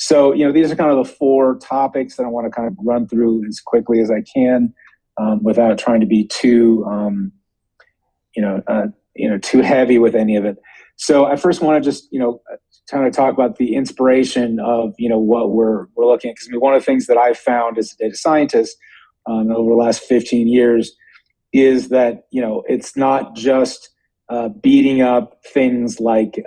So, these are kind of the 4 topics that I want to kind of run through as quickly as I can, without trying to be too, too heavy with any of it. So I first want to just, kind of talk about the inspiration of, what we're looking at. Because one of the things that I've found as a data scientist over the last 15 years is that, it's not just beating up things like,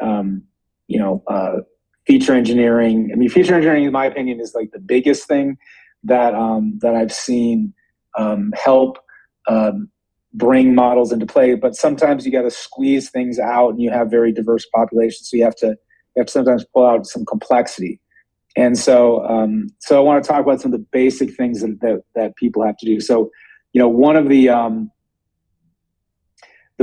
feature engineering. I mean, feature engineering, in my opinion, is like the biggest thing that that I've seen help bring models into play. But sometimes you got to squeeze things out, and you have very diverse populations, so you have to sometimes pull out some complexity. And so, so I want to talk about some of the basic things that people have to do. So, one of the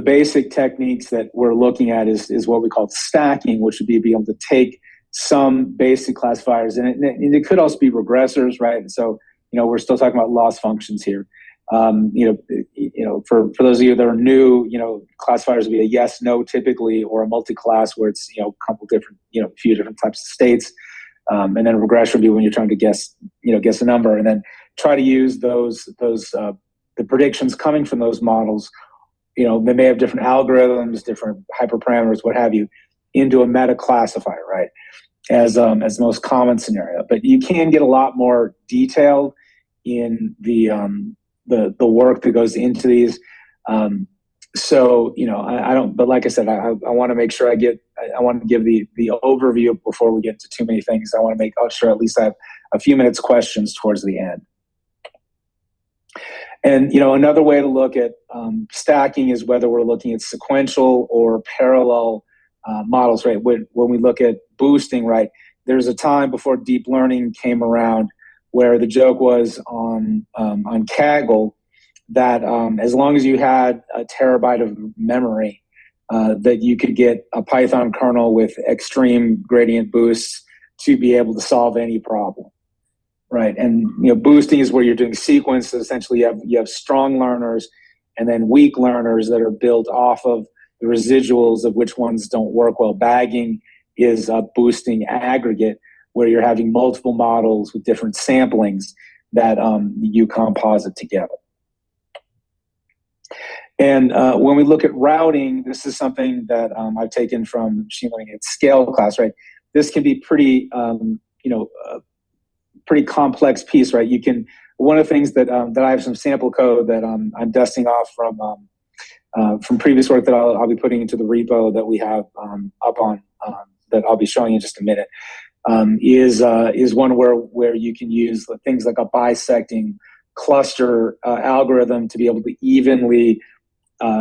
basic techniques that we're looking at is what we call stacking, which would be able to take some basic classifiers, and it could also be regressors, right? And so, we're still talking about loss functions here. For those of you that are new, classifiers would be a yes, no typically, or a multi-class where it's, a couple different, a few different types of states. And then a regression would be when you're trying to guess a number, and then try to use the predictions coming from those models. They may have different algorithms, different hyperparameters, what have you, into a meta classifier, right? As the most common scenario. But you can get a lot more detailed in the work that goes into these. So, I don't, but like I said, I want to make sure I want to give the overview before we get to too many things. I want to make sure at least I have a few minutes questions towards the end. And, another way to look at stacking is whether we're looking at sequential or parallel models, right? When we look at boosting, right, there's a time before deep learning came around where the joke was on Kaggle that as long as you had a terabyte of memory, that you could get a Python kernel with extreme gradient boosts to be able to solve any problem, right? And boosting is where you're doing sequence. So essentially, you have strong learners and then weak learners that are built off of the residuals of which ones don't work well. Bagging is a boosting aggregate where you're having multiple models with different samplings that you composite together. And when we look at routing, this is something that I've taken from machine learning at scale class, right? This can be pretty, pretty complex piece, right? One of the things that I have some sample code that I'm dusting off from previous work that I'll be putting into the repo that we have up on that I'll be showing you in just a minute, is one where you can use things like a bisecting cluster algorithm to be able to evenly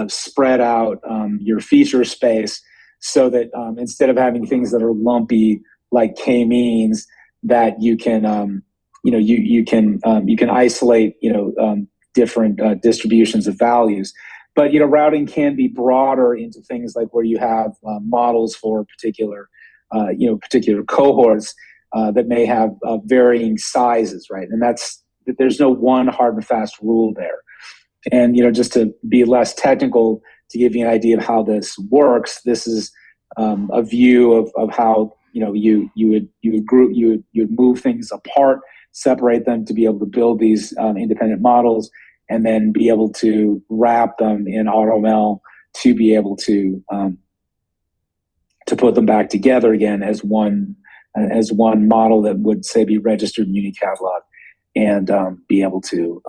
spread out your feature space, so that instead of having things that are lumpy like k-means, that you can you can isolate different distributions of values. But routing can be broader into things like where you have models for particular cohorts that may have varying sizes, right? And there's no one hard and fast rule there. And just to be less technical, to give you an idea of how this works, this is a view of how you would move things apart, separate them to be able to build these independent models, and then be able to wrap them in AutoML to be able to put them back together again as one model that would, say, be registered in Unicatalog, and be able to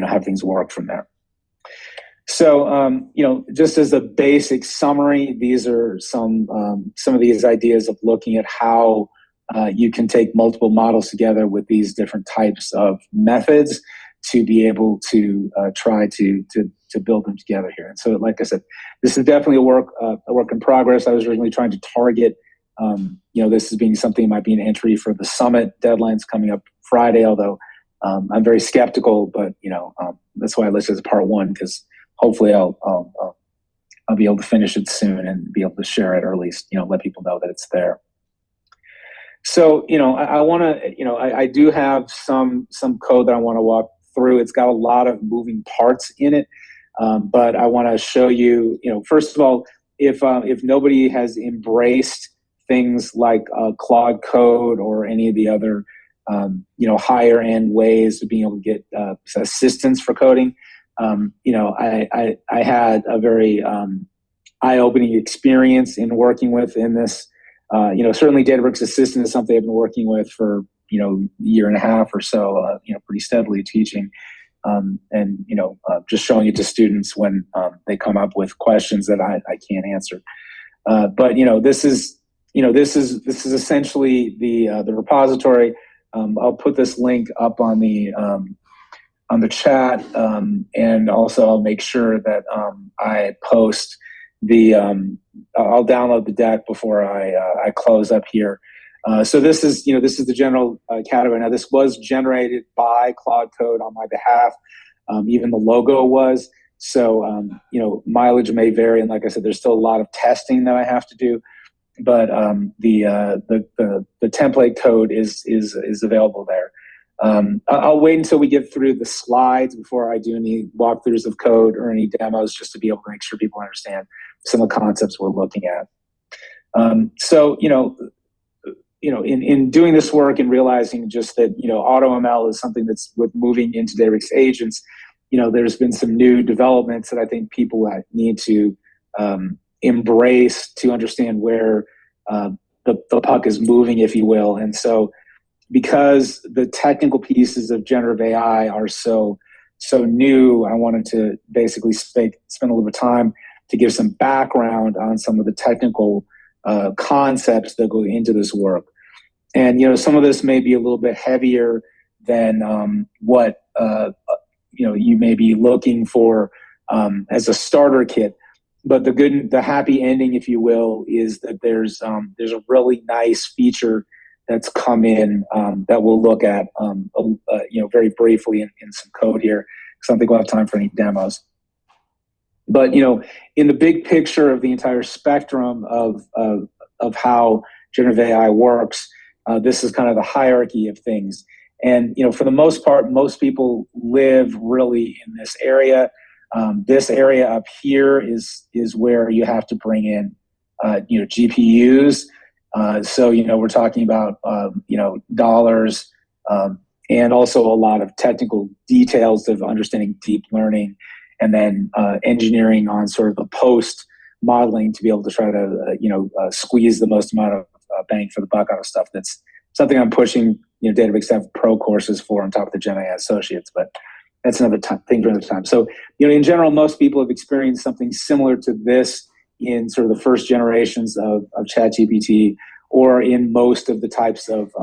have things work from there. So just as a basic summary, these are some of these ideas of looking at how you can take multiple models together with these different types of methods to be able to try to build them together here. And so, like I said, this is definitely a work in progress. I was originally trying to target, this as being something that might be an entry for the summit deadlines coming up Friday, although I'm very skeptical, but that's why I listed as part 1, because hopefully I'll be able to finish it soon and be able to share it, or at least let people know that it's there. So I want to I do have some code that I want to walk through. It's got a lot of moving parts in it, but I want to show you. First of all, if nobody has embraced things like Claude Code or any of the other higher end ways of being able to get assistance for coding. I had a very eye-opening experience in working with in this. Certainly Databricks Assistant is something I've been working with for a year and a half or so, pretty steadily teaching, and just showing it to students when they come up with questions that I can't answer. But this is essentially the repository. I'll put this link up on the chat, and also I'll make sure that I post I'll download the deck before I close up here. So this is the general category. Now this was generated by Claude Code on my behalf. Even the logo was. So mileage may vary, and like I said, there's still a lot of testing that I have to do. But the template code is available there. I'll wait until we get through the slides before I do any walkthroughs of code or any demos, just to be able to make sure people understand some of the concepts we're looking at. In doing this work and realizing just that AutoML is something that's with moving into Databricks agents, there's been some new developments that I think people need to embrace to understand where the puck is moving, if you will. And so, because the technical pieces of generative AI are so new, I wanted to basically spend a little bit of time to give some background on some of the technical concepts that go into this work. And some of this may be a little bit heavier than what you may be looking for as a starter kit. But the happy ending, if you will, is that there's a really nice feature that's come in that we'll look at very briefly in some code here, because I don't think we'll have time for any demos. But in the big picture of the entire spectrum of how generative AI works, this is kind of the hierarchy of things. And for the most part, most people live really in this area. This area up here is where you have to bring in GPUs. So we're talking about dollars, and also a lot of technical details of understanding deep learning, and then engineering on sort of the post modeling to be able to try to squeeze the most amount of bang for the buck out of stuff. That's something I'm pushing Databricks to have pro courses for on top of the Gen AI Associates, but that's another thing for another time. So in general, most people have experienced something similar to this in sort of the first generations of ChatGPT, or in most of the types of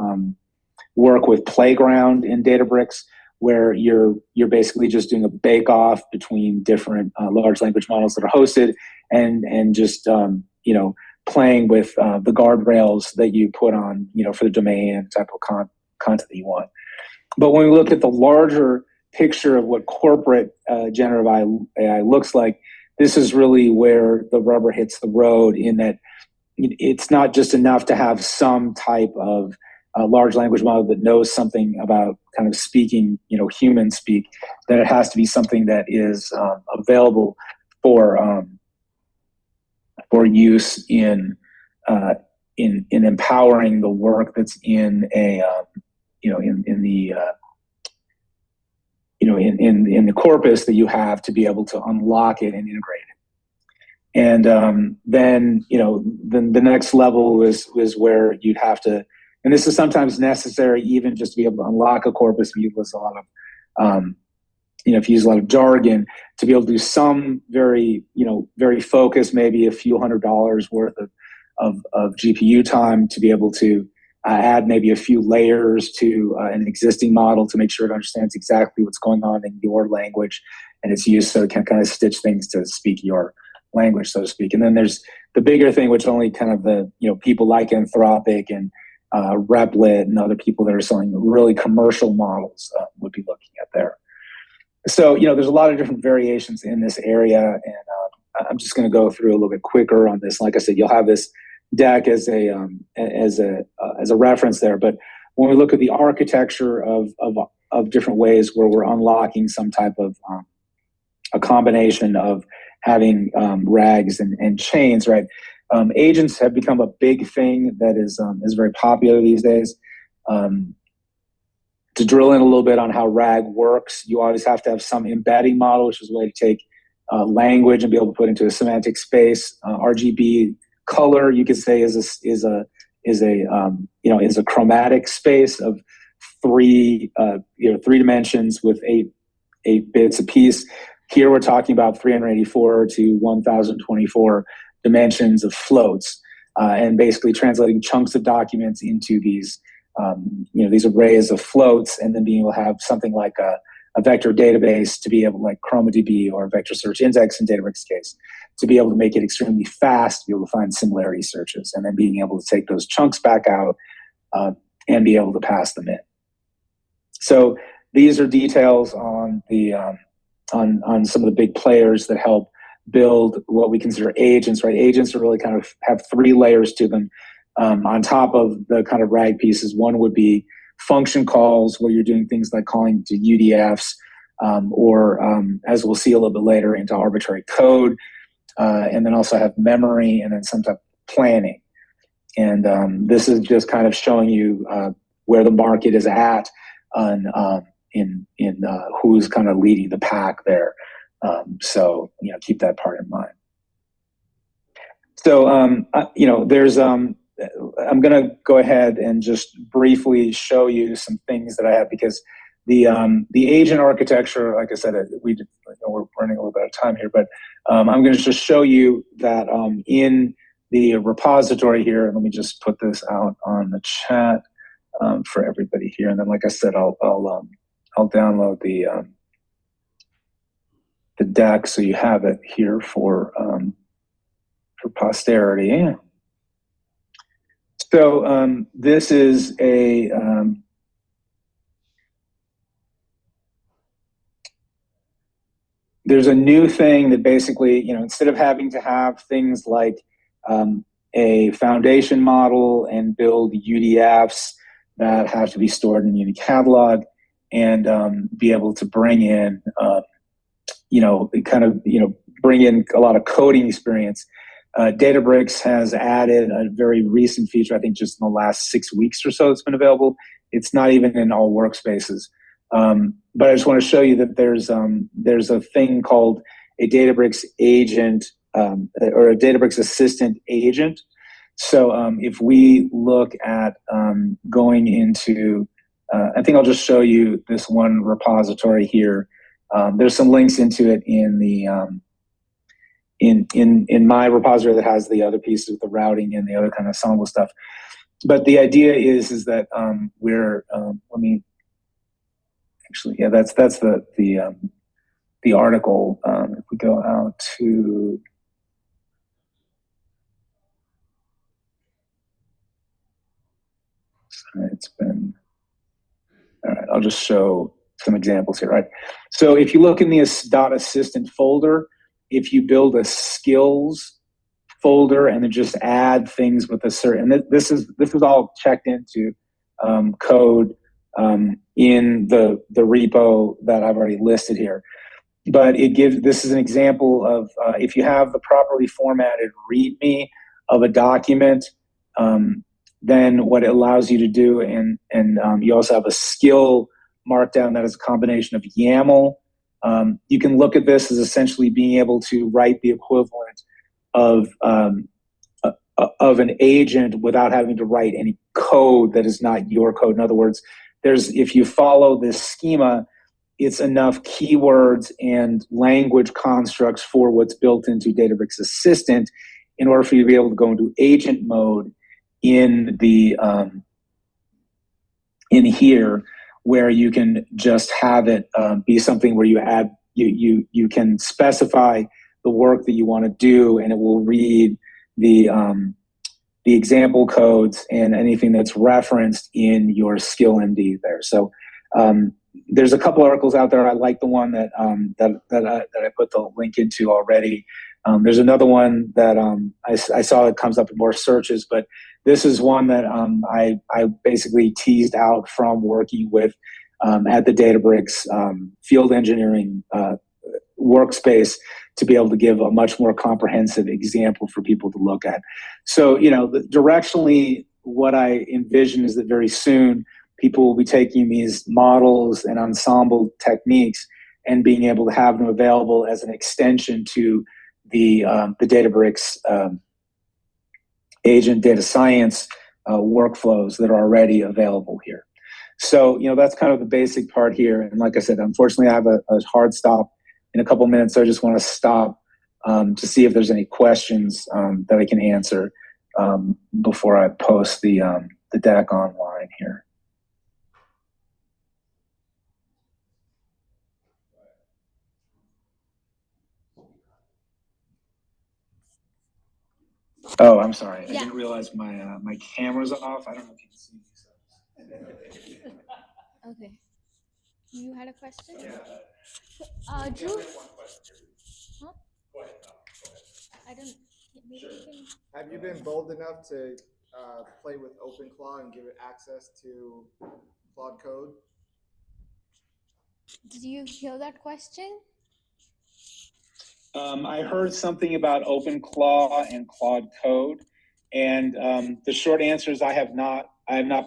work with Playground in Databricks, where you're basically just doing a bake-off between different large language models that are hosted, and just playing with the guardrails that you put on for the domain and type of content that you want. But when we look at the larger picture of what corporate generative AI looks like, this is really where the rubber hits the road, in that it's not just enough to have some type of large language model that knows something about kind of speaking, human speak, that it has to be something that is available for use in empowering the work that's in a in the corpus that you have to be able to unlock it and integrate it. And then the next level is where you'd have to, and this is sometimes necessary even just to be able to unlock a corpus. If you use a lot of if you use a lot of jargon, to be able to do some very focused, maybe a few $100s worth of GPU time to be able to add maybe a few layers to an existing model to make sure it understands exactly what's going on in your language, and it's used so it can kind of stitch things to speak your language, so to speak. And then there's the bigger thing, which only kind of the people like Anthropic and Replit and other people that are selling really commercial models would be looking at there. So there's a lot of different variations in this area, and I'm just going to go through a little bit quicker on this. Like I said, you'll have this deck as a reference there. But when we look at the architecture of different ways where we're unlocking some type of a combination of having RAGs and chains, right? Agents have become a big thing that is very popular these days. To drill in a little bit on how RAG works, you always have to have some embedding model, which is a way to take language and be able to put into a semantic space. RGB color, you could say, is a chromatic space of three dimensions with eight bits a piece. Here we're talking about 384 to 1024 dimensions of floats, and basically translating chunks of documents into these arrays of floats, and then being able to have something like a vector database to be able, like ChromaDB or a vector search index in Databricks case, to be able to make it extremely fast, to be able to find similarity searches, and then being able to take those chunks back out and be able to pass them in. So these are details on the on some of the big players that help build what we consider agents, right? Agents are really kind of have three layers to them. On top of the kind of RAG pieces, one would be function calls, where you're doing things like calling to UDFs, or as we'll see a little bit later, into arbitrary code, and then also have memory, and then some type of planning. And this is just kind of showing you where the market is at on in who's kind of leading the pack there. So keep that part in mind. So there's I'm going to go ahead and just briefly show you some things that I have, because the agent architecture, like I said, we're running a little bit of time here, but I'm going to just show you that in the repository here. Let me just put this out on the chat for everybody here, and then, like I said, I'll download the deck so you have it here for posterity. So this is a there's a new thing that basically, instead of having to have things like a foundation model and build UDFs that have to be stored in Unicatalog, and be able to bring in, bring in a lot of coding experience. Databricks has added a very recent feature, I think just in the last 6 weeks or so it's been available. It's not even in all workspaces. But I just want to show you that there's a thing called a Databricks agent, or a Databricks assistant agent. So if we look at going into, I think I'll just show you this one repository here. There's some links into it in the in my repository that has the other pieces with the routing and the other kind of Ensemble stuff. But the idea is that we're let me actually, yeah, that's the article. If we go out to, it's been, all right, I'll just show some examples here, right? So if you look in the .assistant folder, if you build a skills folder and then just add things with a certain, and this is all checked into code in the repo that I've already listed here. But this is an example of if you have the properly formatted README of a document, then what it allows you to do, and you also have a skill markdown that is a combination of YAML. You can look at this as essentially being able to write the equivalent of an agent without having to write any code that is not your code. In other words, if you follow this schema, it's enough keywords and language constructs for what's built into Databricks Assistant in order for you to be able to go into agent mode in the in here, where you can just have it be something where you can specify the work that you want to do, and it will read the example codes and anything that's referenced in your skill MD there. So there's a couple articles out there. I like the one that I put the link into already. There's another one that I saw that comes up in more searches, but this is one that I basically teased out from working with at the Databricks field engineering workspace to be able to give a much more comprehensive example for people to look at. So, directionally, what I envision is that very soon people will be taking these models and ensemble techniques and being able to have them available as an extension to the Databricks agent data science workflows that are already available here. So, that's kind of the basic part here. And like I said, unfortunately, I have a hard stop in a couple minutes, so I just want to stop to see if there's any questions that I can answer before I post the deck online here. Oh, I'm sorry. Yeah. I didn't realize my my camera's off. I don't know if you can see me. Okay. You had a question? Yeah. Drew? Huh? Go ahead. I don't. Maybe you can. Have you been bold enough to play with OpenClaw and give it access to Claude Code? Did you hear that question? I heard something about OpenClaw and Claude Code, and the short answer is I have not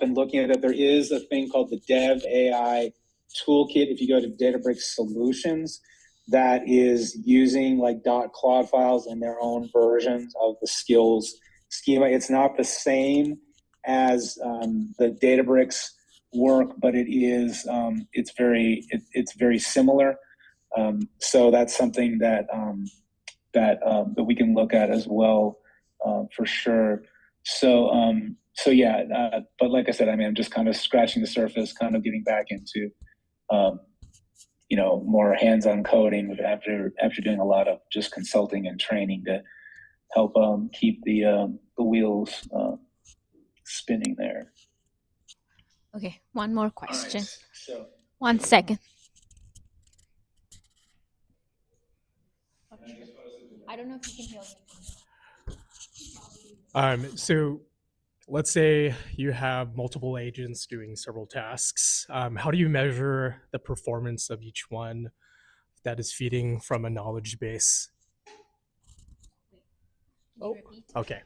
been looking at it. There is a thing called the Dev AI Toolkit. If you go to Databricks Solutions, that is using like .claude files and their own versions of the skills schema. It's not the same as the Databricks work, but it is. It's very similar. So that's something that that we can look at as well, for sure. So yeah, but like I said, I mean, I'm just kind of scratching the surface, kind of getting back into more hands-on coding after doing a lot of just consulting and training to help keep the wheels spinning there. Okay, one more question. Right, so 1 second. I don't know if you can hear me. So let's say you have multiple agents doing several tasks. How do you measure the performance of each one that is feeding from a knowledge base? Oh, okay.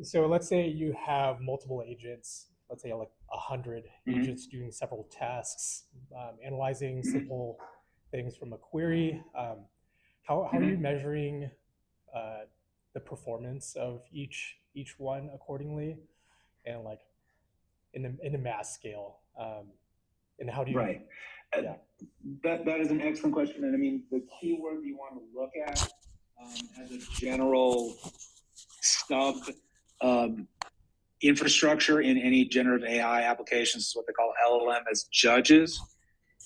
So let's say you have multiple agents, let's say like 100 agents doing several tasks, analyzing simple things from a query. How are you measuring the performance of each one accordingly, and like in a mass scale? And how do you? Right. Yeah. That is an excellent question, and I mean the keyword you want to look at as a general sub infrastructure in any generative AI applications is what they call LLM as judges.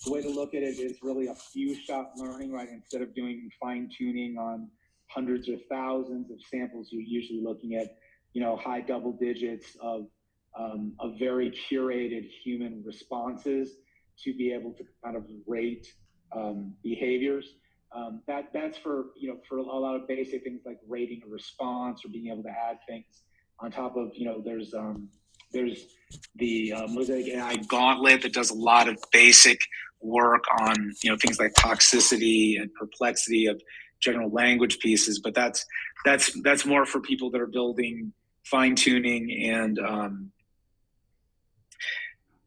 The way to look at it is really a few shot learning, right? Instead of doing fine tuning on hundreds or thousands of samples, you're usually looking at, high double digits of very curated human responses to be able to kind of rate behaviors. That's for for a lot of basic things like rating a response or being able to add things on top of there's the Mosaic AI Gauntlet that does a lot of basic work on things like toxicity and perplexity of general language pieces, but that's more for people that are building fine-tuning and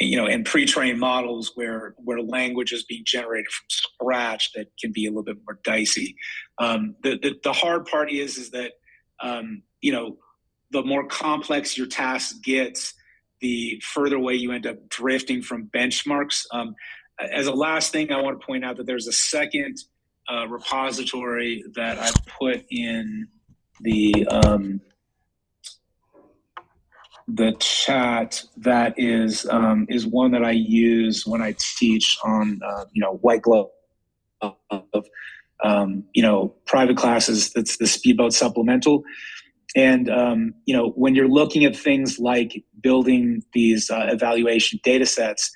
and pre-trained models where language is being generated from scratch that can be a little bit more dicey. The hard part is that the more complex your task gets, the further away you end up drifting from benchmarks. As a last thing, I want to point out that there's a second repository that I put in the chat that is one that I use when I teach on white glove private classes. That's the Speedboat Supplemental. And when you're looking at things like building these evaluation data sets,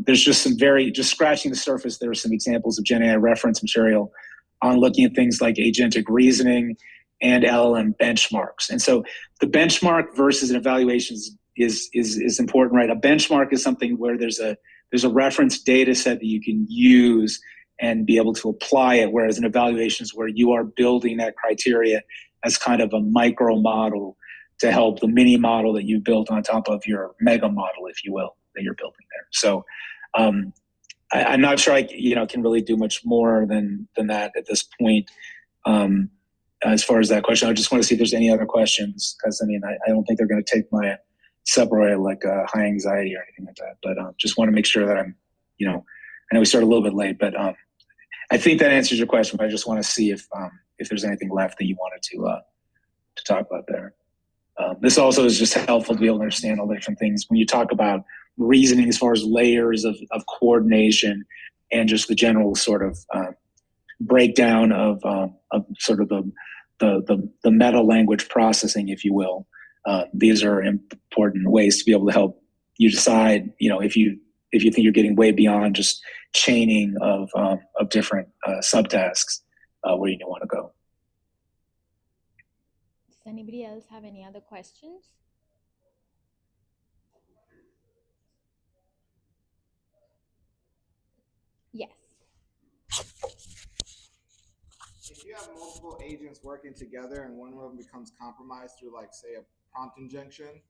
there's just just scratching the surface. There are some examples of Gen AI reference material on looking at things like agentic reasoning and LLM benchmarks. And so the benchmark versus an evaluation is important, right? A benchmark is something where there's a reference data set that you can use and be able to apply it, whereas an evaluation is where you are building that criteria as kind of a micro model to help the mini model that you built on top of your mega model, if you will, that you're building there. So I'm not sure I can really do much more than that at this point. As far as that question, I just want to see if there's any other questions, because I don't think they're going to take my separate like high anxiety or anything like that. But just want to make sure that I'm, I know we started a little bit late, but I think that answers your question. But I just want to see if there's anything left that you wanted to talk about there. This also is just helpful to be able to understand all the different things when you talk about reasoning as far as layers of coordination and just the general sort of breakdown of sort of the meta language processing, if you will. These are important ways to be able to help you decide, if you think you're getting way beyond just chaining of different subtasks where you want to go. Does anybody else have any other questions? Yes. If you have multiple agents working together and one of them becomes compromised through, like, say, a prompt injection,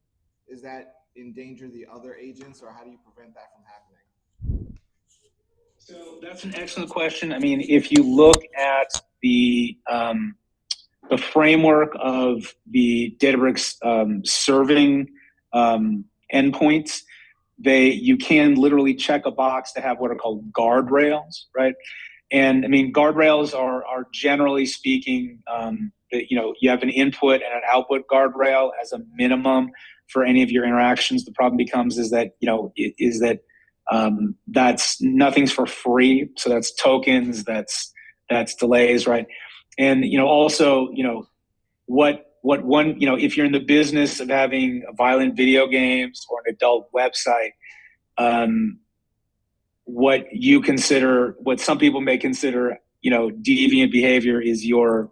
is that endanger the other agents, or how do you prevent that from happening? So that's an excellent question. If you look at the framework of the Databricks serving endpoints, you can literally check a box to have what are called guardrails, right? And guardrails are generally speaking, you have an input and an output guardrail as a minimum for any of your interactions. The problem becomes is that that's nothing's for free. So that's tokens, that's delays, right? And also, what one, if you're in the business of having violent video games or an adult website, what some people may consider, deviant behavior is your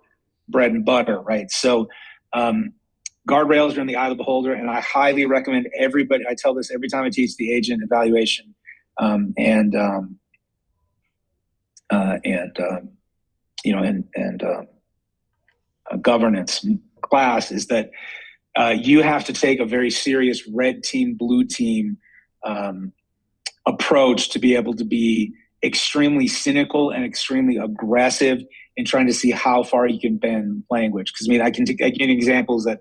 bread and butter, right? So guardrails are in the eye of the beholder, and I highly recommend everybody. I tell this every time I teach the agent evaluation and governance class, is that you have to take a very serious red team, blue team approach to be able to be extremely cynical and extremely aggressive in trying to see how far you can bend language. Because I can give you examples that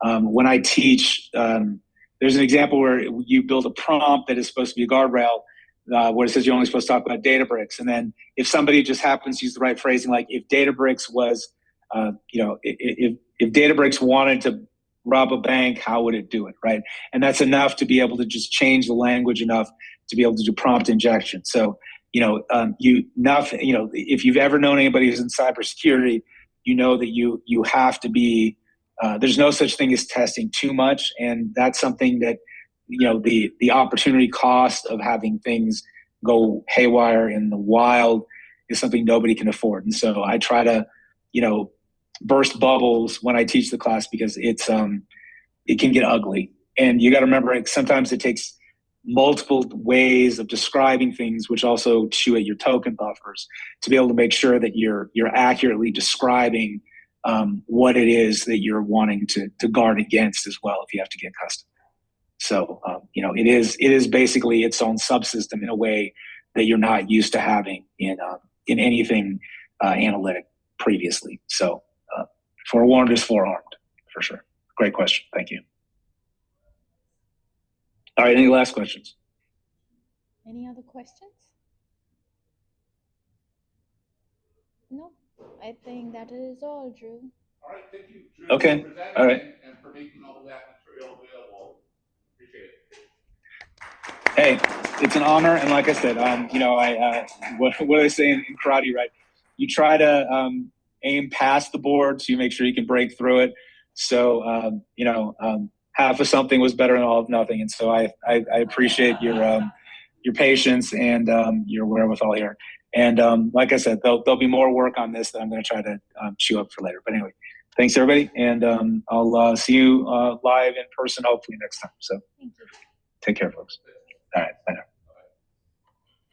when I teach, there's an example where you build a prompt that is supposed to be a guardrail, where it says you're only supposed to talk about Databricks. And then if somebody just happens to use the right phrasing, like if Databricks was, if Databricks wanted to rob a bank, how would it do it, right? And that's enough to be able to just change the language enough to be able to do prompt injection. So, if you've ever known anybody who's in cybersecurity, you know that you have to be, there's no such thing as testing too much. And that's something that, the opportunity cost of having things go haywire in the wild is something nobody can afford. And so I try to, burst bubbles when I teach the class, because it can get ugly. And you got to remember, sometimes it takes multiple ways of describing things, which also chew at your token buffers, to be able to make sure that you're accurately describing what it is that you're wanting to guard against as well, if you have to get custom. So it is basically its own subsystem in a way that you're not used to having in anything analytic previously. So forewarned is forearmed, for sure. Great question. Thank you. All right, any last questions? Any other questions? No, I think that is all, Drew. All right, thank you, Drew. Okay, for presenting all right. And for making all of that material available. Appreciate it. Hey, it's an honor, and like I said, what do they say in karate, right? You try to aim past the board so you make sure you can break through it. So half of something was better than all of nothing, and so I appreciate your patience and your wherewithal here. And like I said, there'll be more work on this that I'm going to try to chew up for later. But anyway, thanks everybody, and I'll see you live in person hopefully next time. So Thank you. take care, folks. All right, bye now.